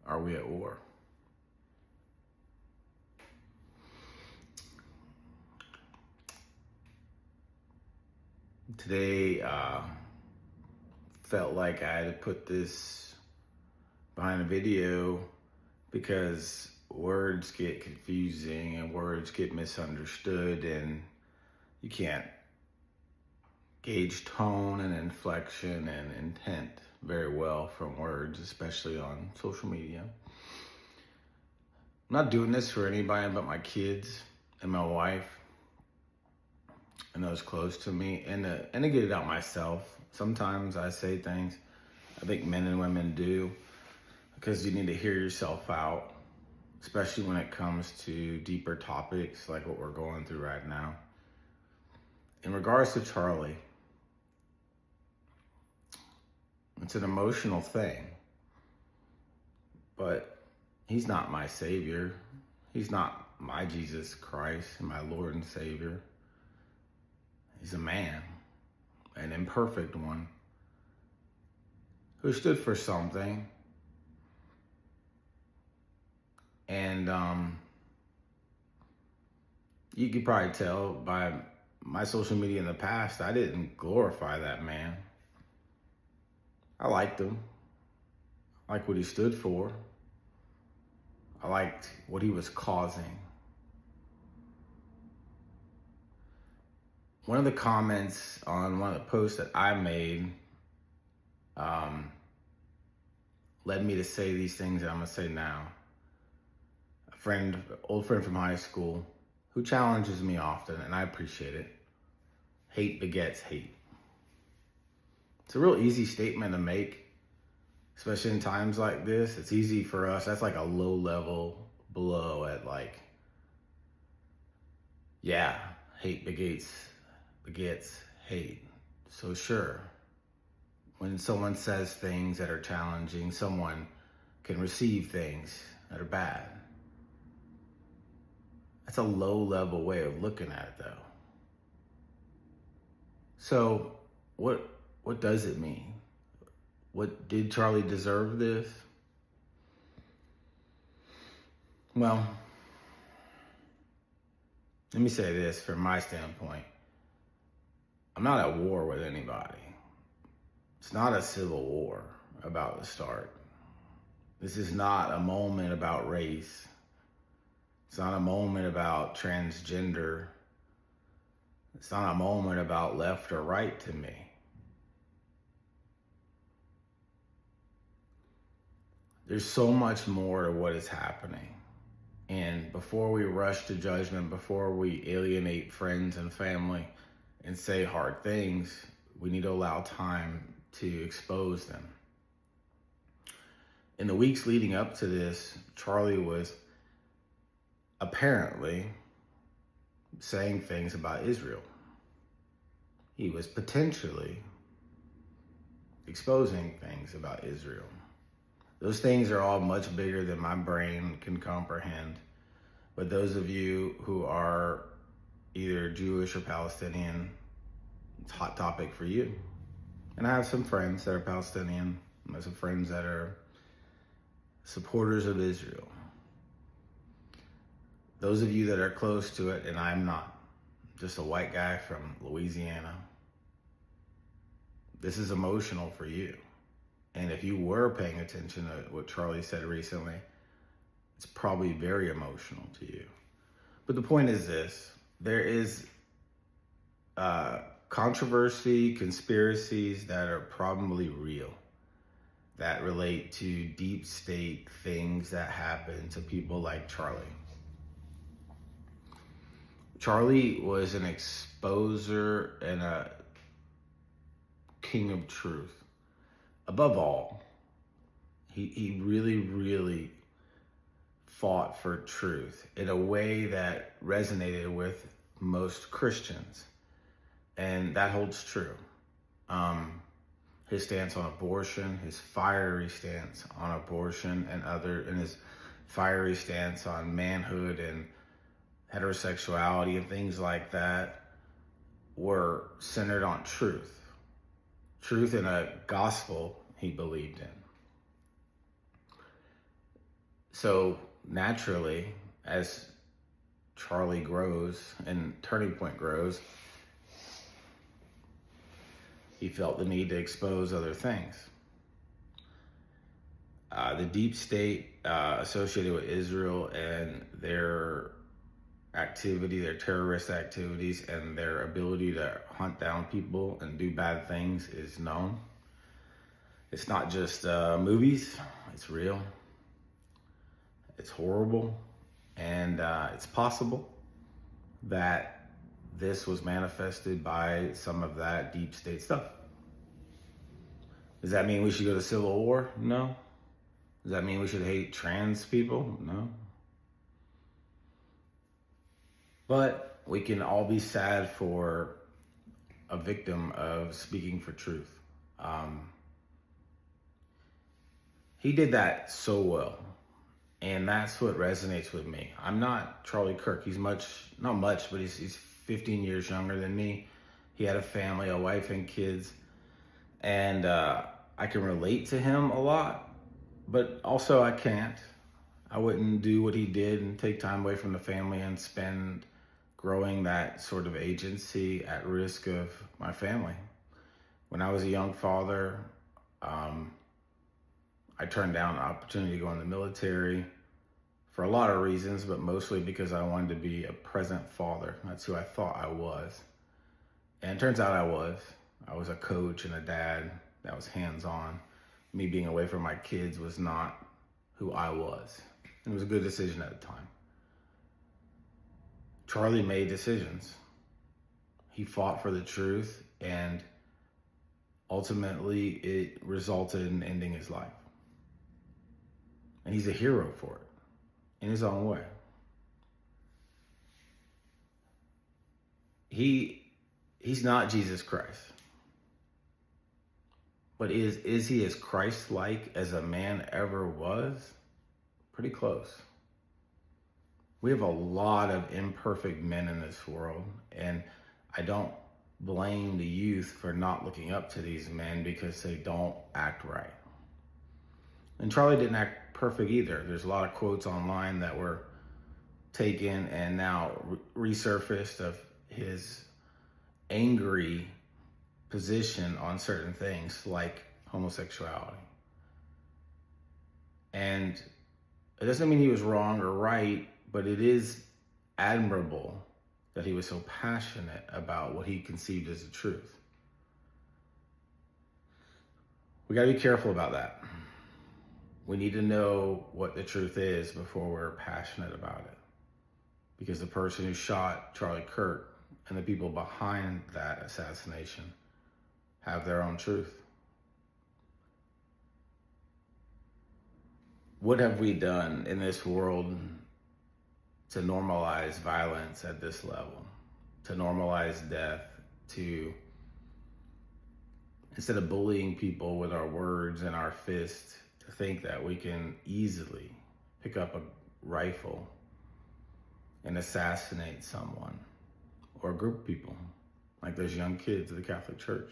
are we at war? Today felt like I had to put this behind a video because words get confusing and words get misunderstood, and you can't gauge tone and inflection and intent very well from words, especially on social media. I'm not doing this for anybody but my kids and my wife and those close to me, and to get it out myself. Sometimes I say things I think men and women do because you need to hear yourself out, especially when it comes to deeper topics like what we're going through right now. In regards to Charlie, it's an emotional thing, but he's not my Savior. He's not my Jesus Christ and my Lord and Savior. He's a man, an imperfect one, who stood for something. And you could probably tell by my social media in the past, I didn't glorify that man. I liked him. I liked what he stood for. I liked what he was causing. One of the comments on one of the posts that I made led me to say these things that I'm gonna say now. Old friend from high school, who challenges me often, and I appreciate it. Hate begets hate. It's a real easy statement to make, especially in times like this. It's easy for us. That's like a low level blow at hate begets hate. So sure, when someone says things that are challenging, someone can receive things that are bad. That's a low level way of looking at it though. So what does it mean? Did Charlie deserve this? Well, let me say this from my standpoint. I'm not at war with anybody. It's not a civil war about to start. This is not a moment about race. It's not a moment about transgender. It's not a moment about left or right to me. There's so much more to what is happening. And before we rush to judgment, before we alienate friends and family and say hard things, we need to allow time to expose them. In the weeks leading up to this, Charlie was apparently saying things about Israel. He was potentially exposing things about Israel. Those things are all much bigger than my brain can comprehend. But those of you who are either Jewish or Palestinian, it's a hot topic for you. And I have some friends that are Palestinian. I have some friends that are supporters of Israel. Those of you that are close to it, and I'm not, just a white guy from Louisiana, this is emotional for you. And if you were paying attention to what Charlie said recently, it's probably very emotional to you. But the point is this: there is controversy, conspiracies that are probably real, that relate to deep state things that happen to people like Charlie. Charlie was an exposer and a king of truth. Above all, he really, really fought for truth in a way that resonated with most Christians. And that holds true. His stance on abortion, his fiery stance on abortion and his fiery stance on manhood and heterosexuality and things like that were centered on truth. Truth in a gospel he believed in. So naturally, as Charlie grows and Turning Point grows, he felt the need to expose other things. The deep state associated with Israel and their activity, their terrorist activities, and their ability to hunt down people and do bad things is known. It's not just movies, it's real, it's horrible, and it's possible that this was manifested by some of that deep state stuff. Does that mean we should go to civil war? No. Does that mean we should hate trans people? No. But we can all be sad for a victim of speaking for truth. He did that so well. And that's what resonates with me. I'm not Charlie Kirk. He's not much, but he's 15 years younger than me. He had a family, a wife and kids. And I can relate to him a lot, but also I can't. I wouldn't do what he did and take time away from the family and spend growing that sort of agency at risk of my family. When I was a young father, I turned down the opportunity to go in the military for a lot of reasons, but mostly because I wanted to be a present father. That's who I thought I was. And it turns out I was. I was a coach and a dad that was hands-on. Me being away from my kids was not who I was. And it was a good decision at the time. Charlie made decisions. He fought for the truth, and ultimately it resulted in ending his life. And he's a hero for it, in his own way. He's not Jesus Christ. But is he as Christ-like as a man ever was? Pretty close. We have a lot of imperfect men in this world, and I don't blame the youth for not looking up to these men because they don't act right. And Charlie didn't act perfect either. There's a lot of quotes online that were taken and now resurfaced of his angry position on certain things like homosexuality. And it doesn't mean he was wrong or right, but it is admirable that he was so passionate about what he conceived as the truth. We got to be careful about that. We need to know what the truth is before we're passionate about it. Because the person who shot Charlie Kirk and the people behind that assassination have their own truth. What have we done in this world to normalize violence at this level? To normalize death, to, instead of bullying people with our words and our fists, to think that we can easily pick up a rifle and assassinate someone or a group of people, like those young kids of the Catholic Church.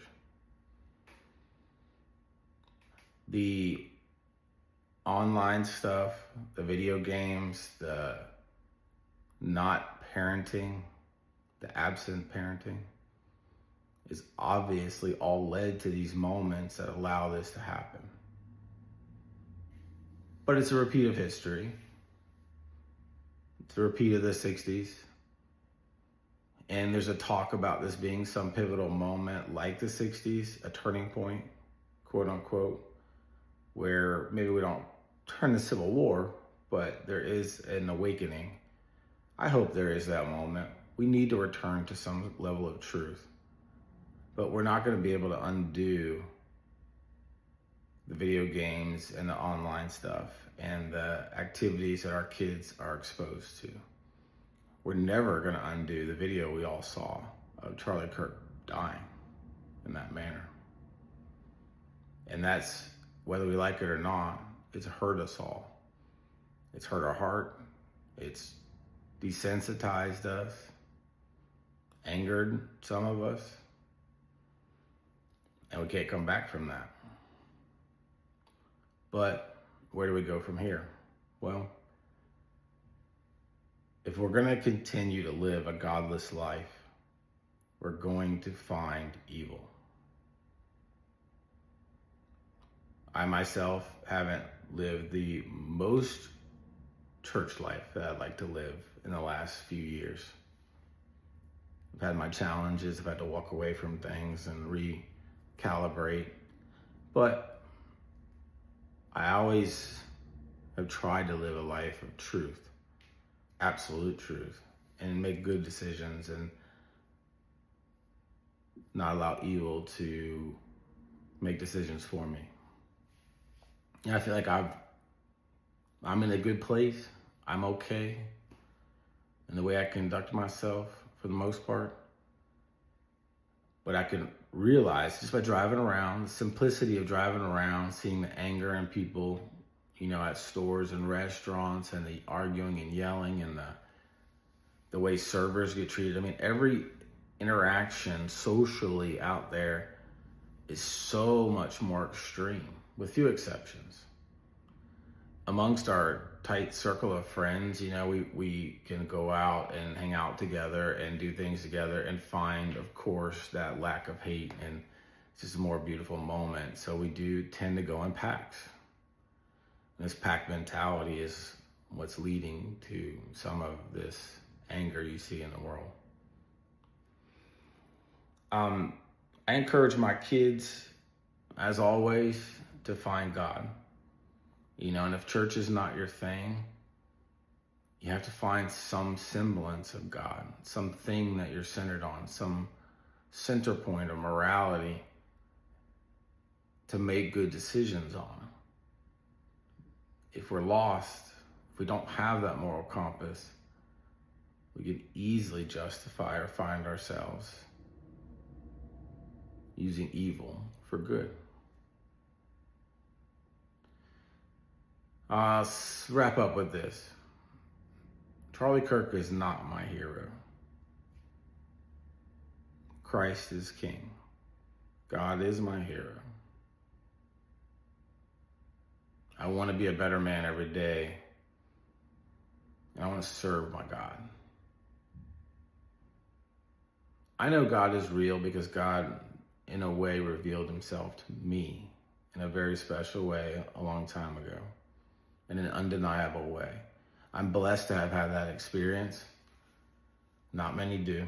The online stuff, the video games, the not parenting, the absent parenting is obviously all led to these moments that allow this to happen. But it's a repeat of history. It's a repeat of the 60s. And there's a talk about this being some pivotal moment like the 60s, a turning point, quote unquote, where maybe we don't turn to civil war, but there is an awakening. I hope there is that moment. We need to return to some level of truth, but we're not going to be able to undo the video games and the online stuff and the activities that our kids are exposed to. We're never going to undo the video we all saw of Charlie Kirk dying in that manner. And that's, whether we like it or not, it's hurt us all. It's hurt our heart. It's desensitized us, angered some of us, and we can't come back from that. But where do we go from here? Well, if we're going to continue to live a godless life, we're going to find evil. I myself haven't lived the most church life that I'd like to live in the last few years. I've had my challenges, I've had to walk away from things and recalibrate, but I always have tried to live a life of truth, absolute truth, and make good decisions and not allow evil to make decisions for me. And I feel like I'm in a good place. I'm okay in the way I conduct myself for the most part. But I can realize just by driving around, the simplicity of driving around, seeing the anger in people, at stores and restaurants, and the arguing and yelling, and the way servers get treated. I mean, every interaction socially out there is so much more extreme, with few exceptions. Amongst our tight circle of friends, we can go out and hang out together and do things together and find, of course, that lack of hate, and it's just a more beautiful moment. So we do tend to go in packs. And this pack mentality is what's leading to some of this anger you see in the world. I encourage my kids, as always, to find God. And if church is not your thing, you have to find some semblance of God, something that you're centered on, some center point of morality to make good decisions on. If we're lost, if we don't have that moral compass, we can easily justify or find ourselves using evil for good. Let's wrap up with this. Charlie Kirk is not my hero. Christ is king. God is my hero. I want to be a better man every day. And I want to serve my God. I know God is real because God, in a way, revealed himself to me in a very special way a long time ago, in an undeniable way. I'm blessed to have had that experience. Not many do.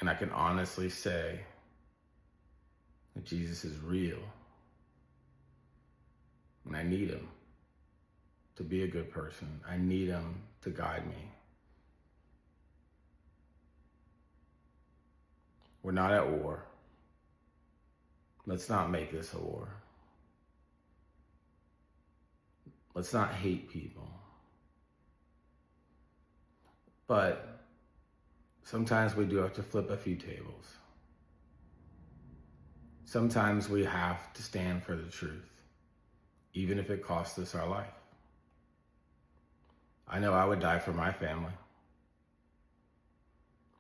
And I can honestly say that Jesus is real. And I need him to be a good person. I need him to guide me. We're not at war. Let's not make this a war. Let's not hate people. But sometimes we do have to flip a few tables. Sometimes we have to stand for the truth, even if it costs us our life. I know I would die for my family.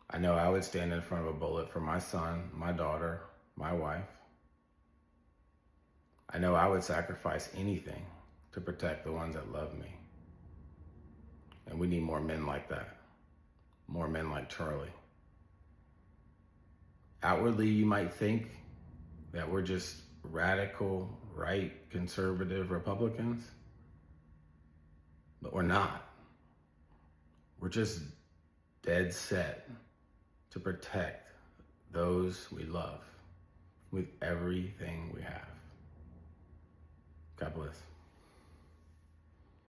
I know I would stand in front of a bullet for my son, my daughter, my wife. I know I would sacrifice anything to protect the ones that love me. And we need more men like that. More men like Charlie. Outwardly, you might think that we're just radical, right, conservative Republicans, but we're not. We're just dead set to protect those we love with everything we have. God bless.